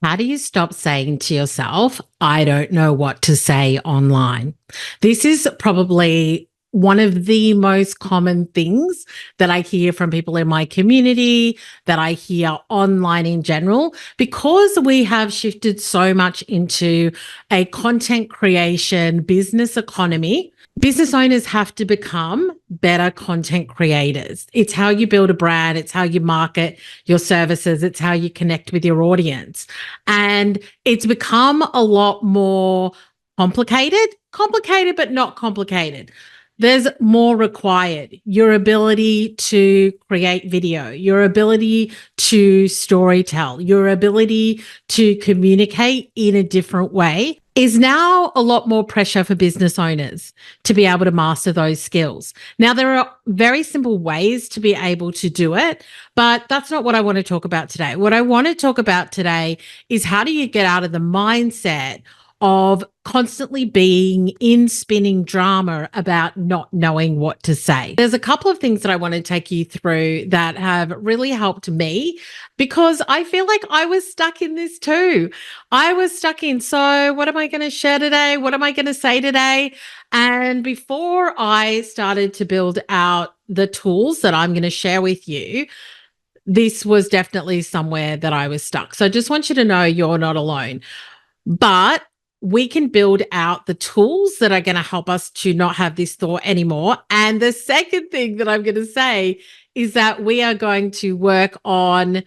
How do you stop saying to yourself, I don't know what to say online? This is probably one of the most common things that I hear from people in my community, that I hear online in general, because we have shifted so much into a content creation business economy. Business owners have to become better content creators. It's how you build a brand, it's how you market your services, it's how you connect with your audience. And it's become a lot more complicated, but not complicated. There's more required. Your ability to create video, your ability to storytell, your ability to communicate in a different way is now a lot more pressure for business owners to be able to master those skills. Now, there are very simple ways to be able to do it, but that's not what I want to talk about today. What I want to talk about today is how do you get out of the mindset of constantly being in spinning drama about not knowing what to say. There's a couple of things that I want to take you through that have really helped me because I feel like I was stuck in this too. I was stuck in, so what am I going to share today? What am I going to say today? And before I started to build out the tools that I'm going to share with you, this was definitely somewhere that I was stuck. So I just want you to know you're not alone. But we can build out the tools that are going to help us to not have this thought anymore. And the second thing that I'm going to say is that we are going to work on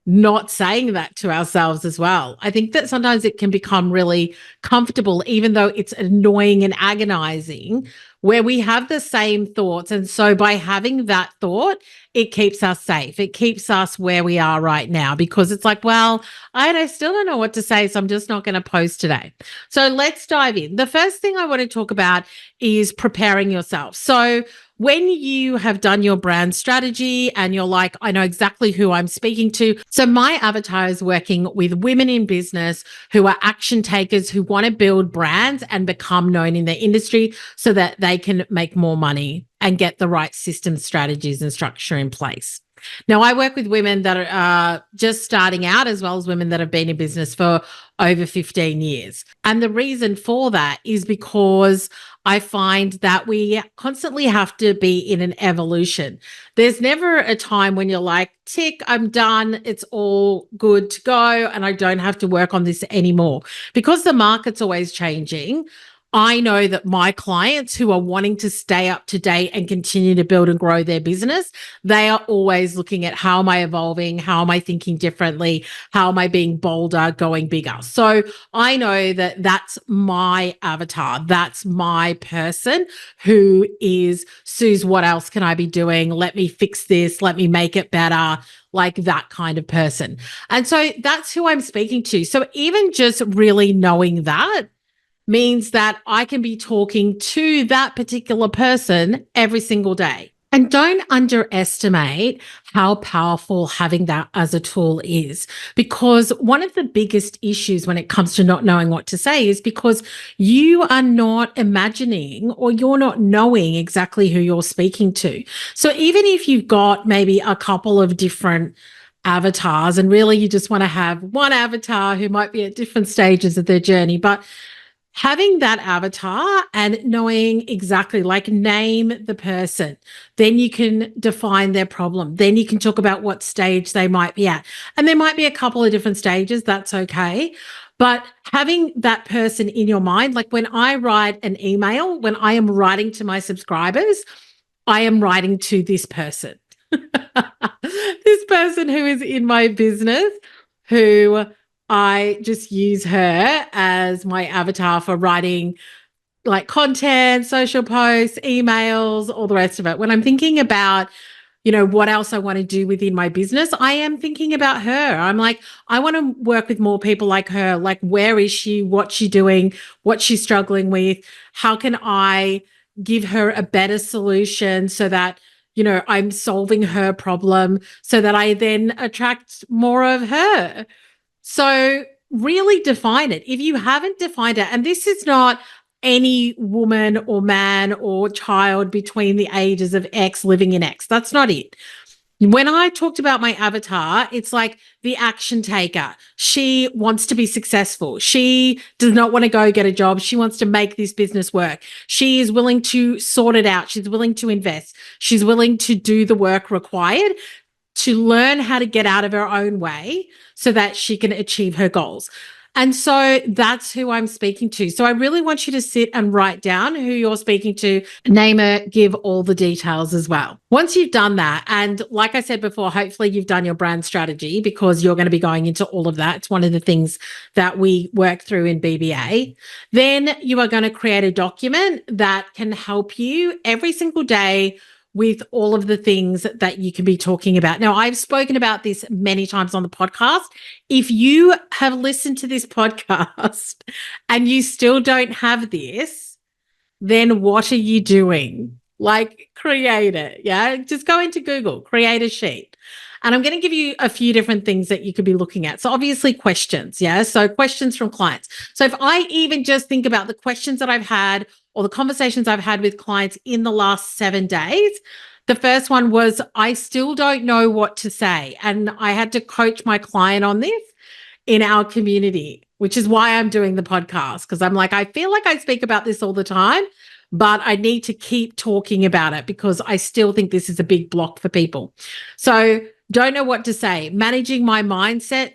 not saying that to ourselves as well. I think that sometimes it can become really comfortable, even though it's annoying and agonizing, where we have the same thoughts. And so by having that thought, it keeps us safe. It keeps us where we are right now because it's like, well, I still don't know what to say, so I'm just not going to post today. So let's dive in. The first thing I want to talk about is preparing yourself. So when you have done your brand strategy and you're like, I know exactly who I'm speaking to. So my avatar is working with women in business who are action takers, who want to build brands and become known in their industry so that they can make more money and get the right system, strategies, and structure in place. Now, I work with women that are just starting out as well as women that have been in business for over 15 years. And the reason for that is because I find that we constantly have to be in an evolution. There's never a time when you're like, tick, I'm done. It's all good to go. And I don't have to work on this anymore because the market's always changing. I know that my clients who are wanting to stay up to date and continue to build and grow their business, they are always looking at how am I evolving? How am I thinking differently? How am I being bolder, going bigger? So I know that that's my avatar. That's my person who is, Suze, what else can I be doing? Let me fix this. Let me make it better. Like that kind of person. And so that's who I'm speaking to. So even just really knowing that means that I can be talking to that particular person every single day. And don't underestimate how powerful having that as a tool is, because one of the biggest issues when it comes to not knowing what to say is because you are not imagining or you're not knowing exactly who you're speaking to. So even if you've got maybe a couple of different avatars and really you just want to have one avatar who might be at different stages of their journey, but having that avatar and knowing exactly, like, name the person, then you can define their problem. Then you can talk about what stage they might be at. And there might be a couple of different stages. That's okay. But having that person in your mind, like when I write an email, when I am writing to my subscribers, I am writing to this person, this person who is in my business, who I just use her as my avatar for writing like content, social posts, emails, all the rest of it. When I'm thinking about, what else I want to do within my business, I am thinking about her. I'm like, I want to work with more people like her. Like, where is she? What's she doing? What she's struggling with? How can I give her a better solution so that, I'm solving her problem so that I then attract more of her? So really define it. If you haven't defined it, and this is not any woman or man or child between the ages of X living in X, that's not it. When I talked about my avatar, it's like the action taker. She wants to be successful. She does not want to go get a job. She wants to make this business work. She is willing to sort it out. She's willing to invest. She's willing to do the work required to learn how to get out of her own way so that she can achieve her goals. And so that's who I'm speaking to. So I really want you to sit and write down who you're speaking to, name it, give all the details as well. Once you've done that, and like I said before, hopefully you've done your brand strategy because you're going to be going into all of that. It's one of the things that we work through in BBA. Then you are going to create a document that can help you every single day with all of the things that you can be talking about. Now, I've spoken about this many times on the podcast. If you have listened to this podcast and you still don't have this, then what are you doing? Like, create it. Yeah. Just go into Google, create a sheet. And I'm going to give you a few different things that you could be looking at. So obviously questions. Yeah. So questions from clients. So if I even just think about the questions that I've had or the conversations I've had with clients in the last 7 days, the first one was, I still don't know what to say. And I had to coach my client on this in our community, which is why I'm doing the podcast. Because I'm like, I feel like I speak about this all the time, but I need to keep talking about it because I still think this is a big block for people. So don't know what to say. Managing my mindset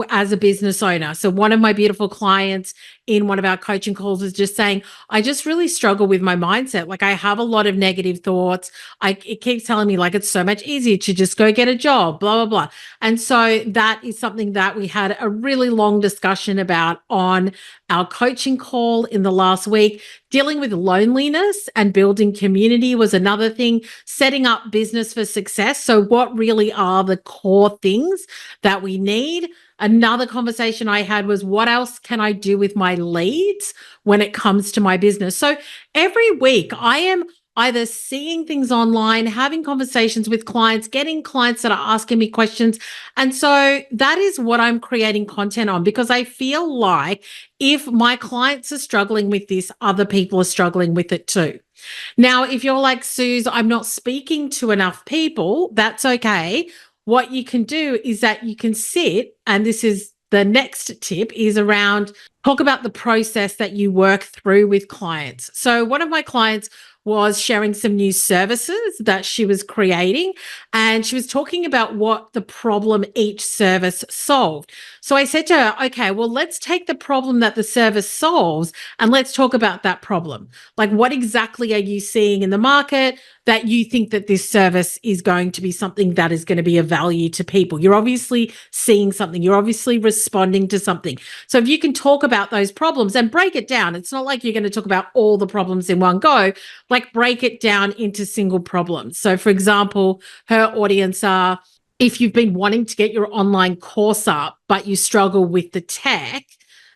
as a business owner. So one of my beautiful clients in one of our coaching calls was just saying, I just really struggle with my mindset. Like I have a lot of negative thoughts. It keeps telling me like, it's so much easier to just go get a job, blah, blah, blah. And so that is something that we had a really long discussion about on our coaching call in the last week. Dealing with loneliness and building community was another thing. Setting up business for success. So what really are the core things that we need? Another conversation I had was, what else can I do with my leads when it comes to my business? So every week I am either seeing things online, having conversations with clients, getting clients that are asking me questions. And so that is what I'm creating content on, because I feel like if my clients are struggling with this, other people are struggling with it too. Now, if you're like, Suze, I'm not speaking to enough people, that's okay. What you can do is that you can sit, and this is the next tip, is around talk about the process that you work through with clients. So one of my clients was sharing some new services that she was creating, and she was talking about what the problem each service solved. So I said to her, okay, well, let's take the problem that the service solves and let's talk about that problem. Like, what exactly are you seeing in the market that you think that this service is going to be something that is going to be of value to people? You're obviously seeing something. You're obviously responding to something. So if you can talk about those problems and break it down, it's not like you're going to talk about all the problems in one go, like break it down into single problems. So for example, her audience are, if you've been wanting to get your online course up, but you struggle with the tech,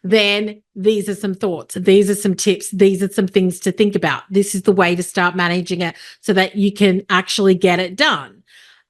then these are some thoughts. These are some tips. These are some things to think about. This is the way to start managing it so that you can actually get it done.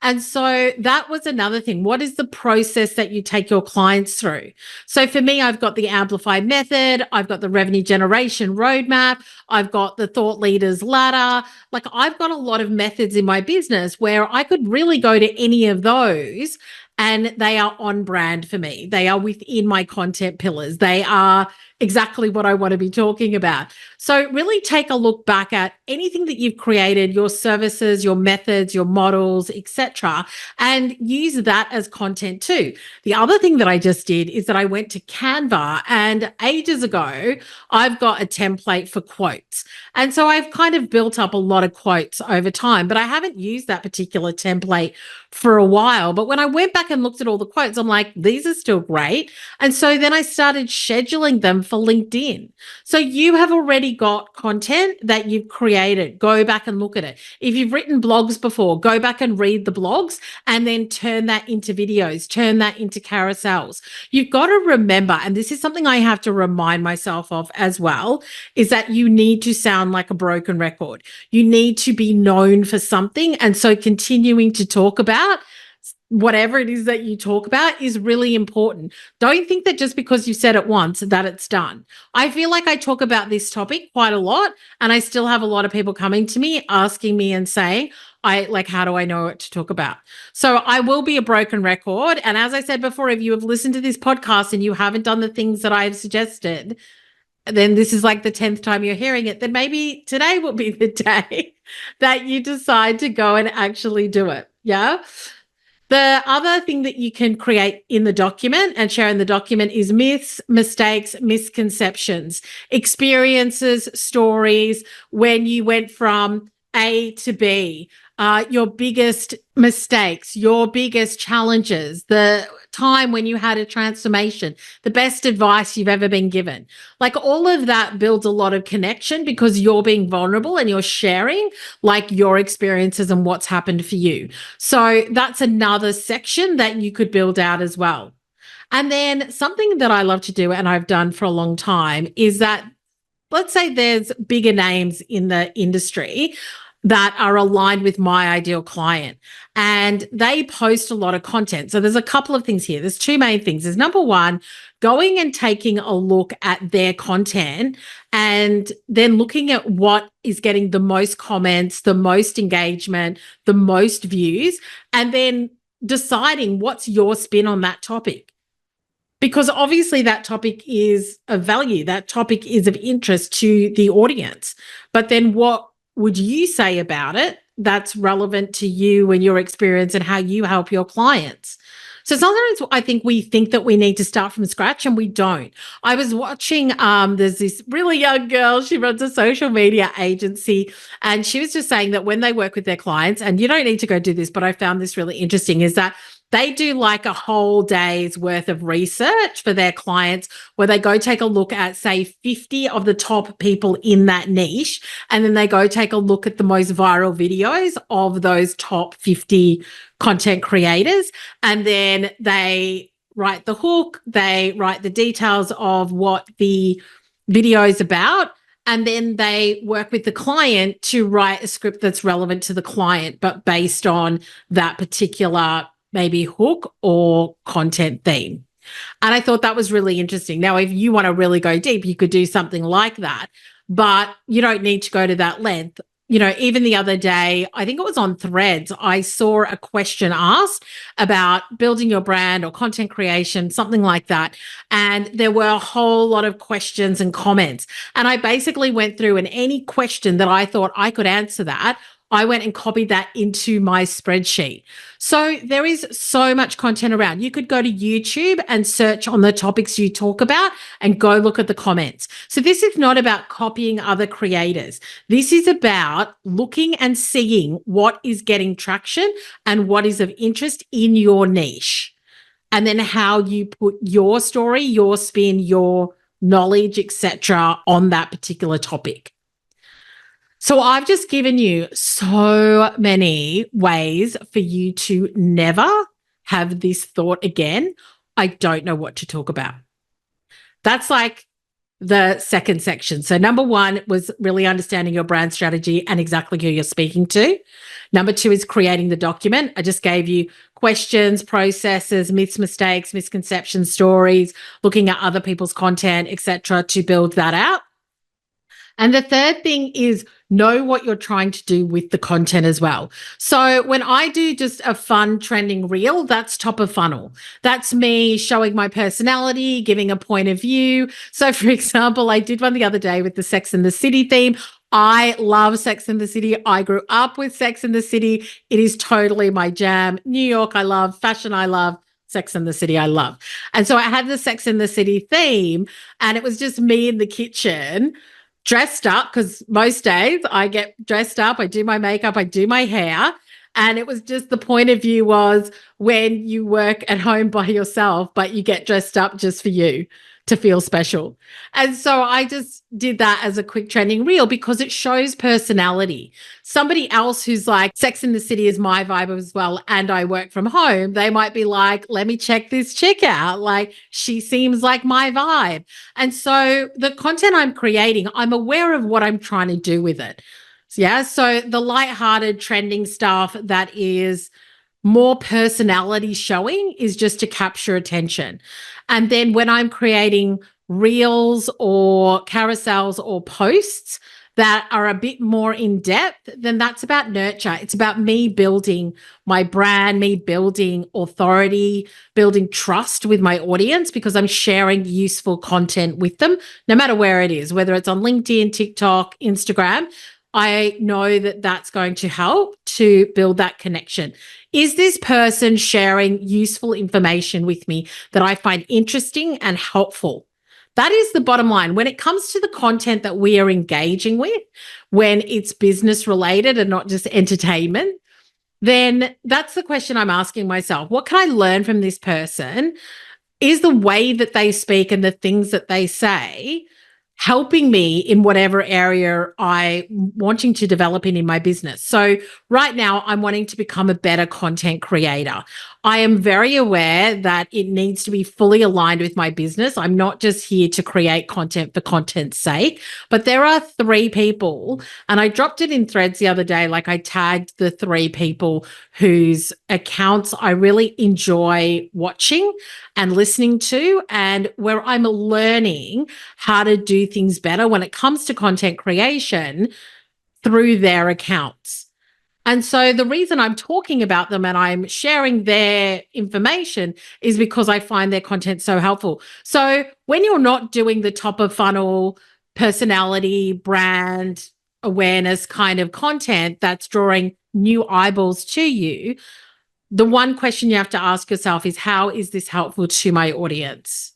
And so that was another thing. What is the process that you take your clients through? So for me, I've got the Amplified method. I've got the revenue generation roadmap. I've got the thought leaders ladder. Like, I've got a lot of methods in my business where I could really go to any of those and they are on brand for me. They are within my content pillars. They are exactly what I want to be talking about. So really take a look back at anything that you've created, your services, your methods, your models, etc., and use that as content too. The other thing that I just did is that I went to Canva, and ages ago, I've got a template for quotes. And so I've kind of built up a lot of quotes over time, but I haven't used that particular template for a while. But when I went back and looked at all the quotes, I'm like, these are still great. And so then I started scheduling them for LinkedIn. So you have already got content that you've created. Go back and look at it. If you've written blogs before, go back and read the blogs and then turn that into videos, turn that into carousels. You've got to remember, and this is something I have to remind myself of as well, is that you need to sound like a broken record. You need to be known for something. And so continuing to talk about whatever it is that you talk about is really important. Don't think that just because you said it once that it's done. I feel like I talk about this topic quite a lot, and I still have a lot of people coming to me asking me and saying, how do I know what to talk about? So I will be a broken record. And as I said before, if you have listened to this podcast and you haven't done the things that I've suggested, then this is like the 10th time you're hearing it, then maybe today will be the day that you decide to go and actually do it. Yeah. The other thing that you can create in the document and share in the document is myths, mistakes, misconceptions, experiences, stories, when you went from A to B, your biggest mistakes, your biggest challenges, the time when you had a transformation, the best advice you've ever been given. Like all of that builds a lot of connection because you're being vulnerable and you're sharing like your experiences and what's happened for you. So that's another section that you could build out as well. And then something that I love to do and I've done for a long time is that, let's say there's bigger names in the industry that are aligned with my ideal client and they post a lot of content. So there's a couple of things here. There's two main things. There's number one, going and taking a look at their content and then looking at what is getting the most comments, the most engagement, the most views, and then deciding what's your spin on that topic. Because obviously that topic is of value, that topic is of interest to the audience. But then what would you say about it that's relevant to you and your experience and how you help your clients? So sometimes I think we think that we need to start from scratch and we don't. I was watching, there's this really young girl, she runs a social media agency, and she was just saying that when they work with their clients, and you don't need to go do this, but I found this really interesting, is that they do like a whole day's worth of research for their clients where they go take a look at, say, 50 of the top people in that niche. And then they go take a look at the most viral videos of those top 50 content creators. And then they write the hook, they write the details of what the video is about. And then they work with the client to write a script that's relevant to the client, but based on that particular maybe hook or content theme. And I thought that was really interesting. Now, if you want to really go deep, you could do something like that, but you don't need to go to that length. You know, even the other day, I think it was on Threads, I saw a question asked about building your brand or content creation, something like that. And there were a whole lot of questions and comments. And I basically went through, and any question that I thought I could answer that, I went and copied that into my spreadsheet. So there is so much content around. You could go to YouTube and search on the topics you talk about and go look at the comments. So this is not about copying other creators. This is about looking and seeing what is getting traction and what is of interest in your niche. And then how you put your story, your spin, your knowledge, etc., on that particular topic. So I've just given you so many ways for you to never have this thought again. I don't know what to talk about. That's like the second section. So number one was really understanding your brand strategy and exactly who you're speaking to. Number two is creating the document. I just gave you questions, processes, myths, mistakes, misconceptions, stories, looking at other people's content, etc., to build that out. And the third thing is know what you're trying to do with the content as well. So when I do just a fun trending reel, that's top of funnel. That's me showing my personality, giving a point of view. So for example, I did one the other day with the Sex and the City theme. I love Sex and the City. I grew up with Sex and the City. It is totally my jam. New York, I love. Fashion, I love. Sex and the City, I love. And so I had the Sex and the City theme, and it was just me in the kitchen, dressed up, because most days I get dressed up, I do my makeup, I do my hair. And it was just the point of view was when you work at home by yourself, but you get dressed up just for you to feel special. And so I just did that as a quick trending reel because it shows personality. Somebody else who's like, Sex in the City is my vibe as well, and I work from home, they might be like, let me check this chick out. Like, she seems like my vibe. And so the content I'm creating, I'm aware of what I'm trying to do with it. Yeah. So the lighthearted trending stuff that is more personality showing is just to capture attention. And then when I'm creating reels or carousels or posts that are a bit more in depth, then that's about nurture. It's about me building my brand, me building authority, building trust with my audience because I'm sharing useful content with them, no matter where it is, whether it's on LinkedIn, TikTok, Instagram. I know that that's going to help to build that connection. Is this person sharing useful information with me that I find interesting and helpful? That is the bottom line. When it comes to the content that we are engaging with, when it's business related and not just entertainment, then that's the question I'm asking myself. What can I learn from this person? Is the way that they speak and the things that they say helping me in whatever area I'm wanting to develop in my business? So right now, I'm wanting to become a better content creator. I am very aware that it needs to be fully aligned with my business. I'm not just here to create content for content's sake, but there are 3 people, and I dropped it in Threads the other day. Like I tagged the 3 people whose accounts I really enjoy watching and listening to, and where I'm learning how to do things better when it comes to content creation through their accounts. And so the reason I'm talking about them and I'm sharing their information is because I find their content so helpful. So when you're not doing the top of funnel personality, brand awareness kind of content that's drawing new eyeballs to you, the one question you have to ask yourself is, how is this helpful to my audience?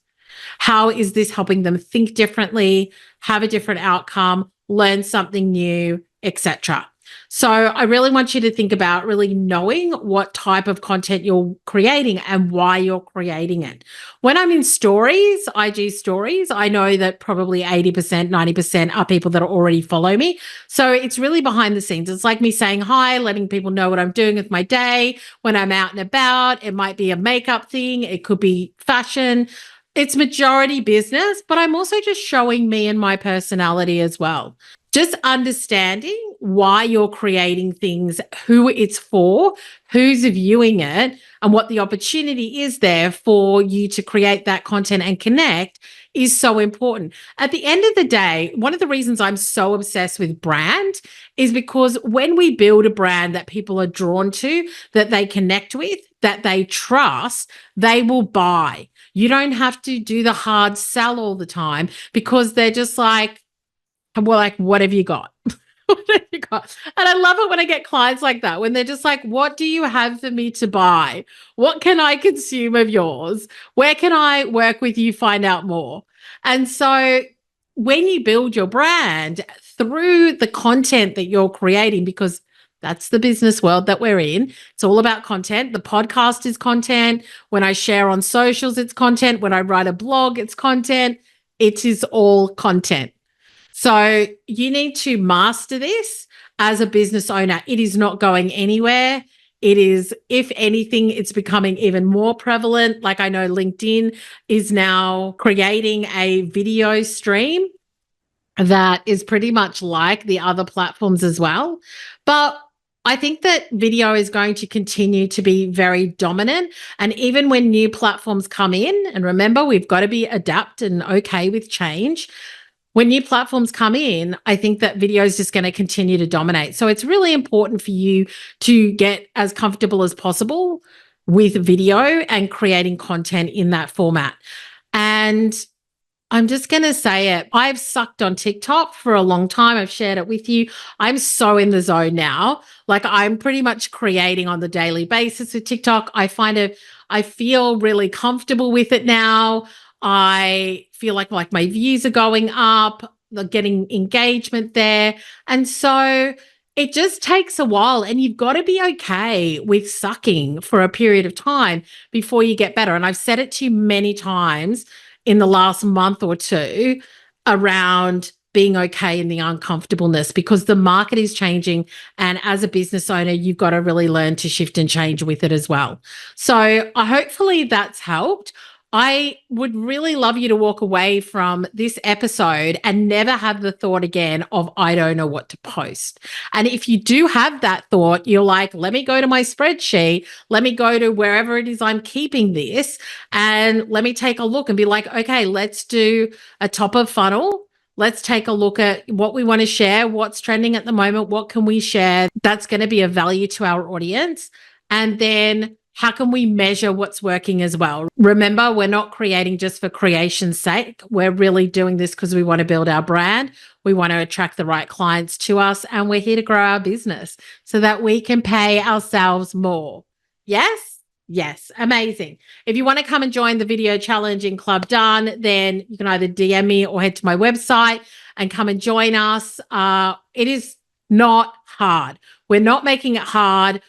How is this helping them think differently, have a different outcome, learn something new, etc.? So I really want you to think about really knowing what type of content you're creating and why you're creating it. When I'm in stories, IG stories, I know that probably 80%, 90% are people that already follow me. So it's really behind the scenes. It's like me saying hi, letting people know what I'm doing with my day when I'm out and about. It might be a makeup thing. It could be fashion. It's majority business, but I'm also just showing me and my personality as well. Just understanding why you're creating things, who it's for, who's viewing it, and what the opportunity is there for you to create that content and connect is so important. At the end of the day, one of the reasons I'm so obsessed with brand is because when we build a brand that people are drawn to, that they connect with, that they trust, they will buy. You don't have to do the hard sell all the time because they're just like, well, like, what have you got? What have you got? And I love it when I get clients like that, when they're just like, what do you have for me to buy? What can I consume of yours? Where can I work with you, find out more? And so when you build your brand through the content that you're creating, because that's the business world that we're in. It's all about content. The podcast is content. When I share on socials, it's content. When I write a blog, it's content. It is all content. So you need to master this as a business owner. It is not going anywhere. It is, if anything, it's becoming even more prevalent. Like I know LinkedIn is now creating a video stream that is pretty much like the other platforms as well. But I think that video is going to continue to be very dominant. And even when new platforms come in, and remember, we've got to be adapt and okay with change. When new platforms come in, I think that video is just going to continue to dominate. So it's really important for you to get as comfortable as possible with video and creating content in that format. And I'm just going to say it. I've sucked on TikTok for a long time. I've shared it with you. I'm so in the zone now. Like I'm pretty much creating on the daily basis with TikTok. I feel really comfortable with it now. I feel like my views are going up, getting engagement there. And so it just takes a while, and you've got to be okay with sucking for a period of time before you get better. And I've said it to you many times in the last month or two around being okay in the uncomfortableness, because the market is changing. And as a business owner, you've got to really learn to shift and change with it as well. So hopefully that's helped. I would really love you to walk away from this episode and never have the thought again of, I don't know what to post. And if you do have that thought, you're like, let me go to my spreadsheet, let me go to wherever it is I'm keeping this, and let me take a look and be like, okay, let's do a top of funnel. Let's take a look at what we want to share, what's trending at the moment, what can we share that's going to be of value to our audience. And then how can we measure what's working as well? Remember, we're not creating just for creation's sake. We're really doing this because we want to build our brand. We want to attract the right clients to us, and we're here to grow our business so that we can pay ourselves more. Yes? Yes. Amazing. If you want to come and join the Video Challenge in Club Done, then you can either DM me or head to my website and come and join us. It is not hard. We're not making it hard.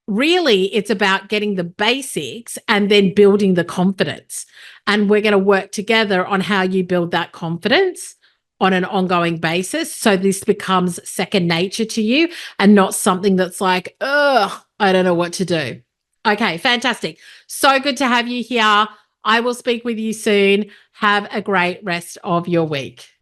Really, it's about getting the basics and then building the confidence. And we're going to work together on how you build that confidence on an ongoing basis. So this becomes second nature to you and not something that's like, ugh, I don't know what to do. Okay, fantastic. So good to have you here. I will speak with you soon. Have a great rest of your week.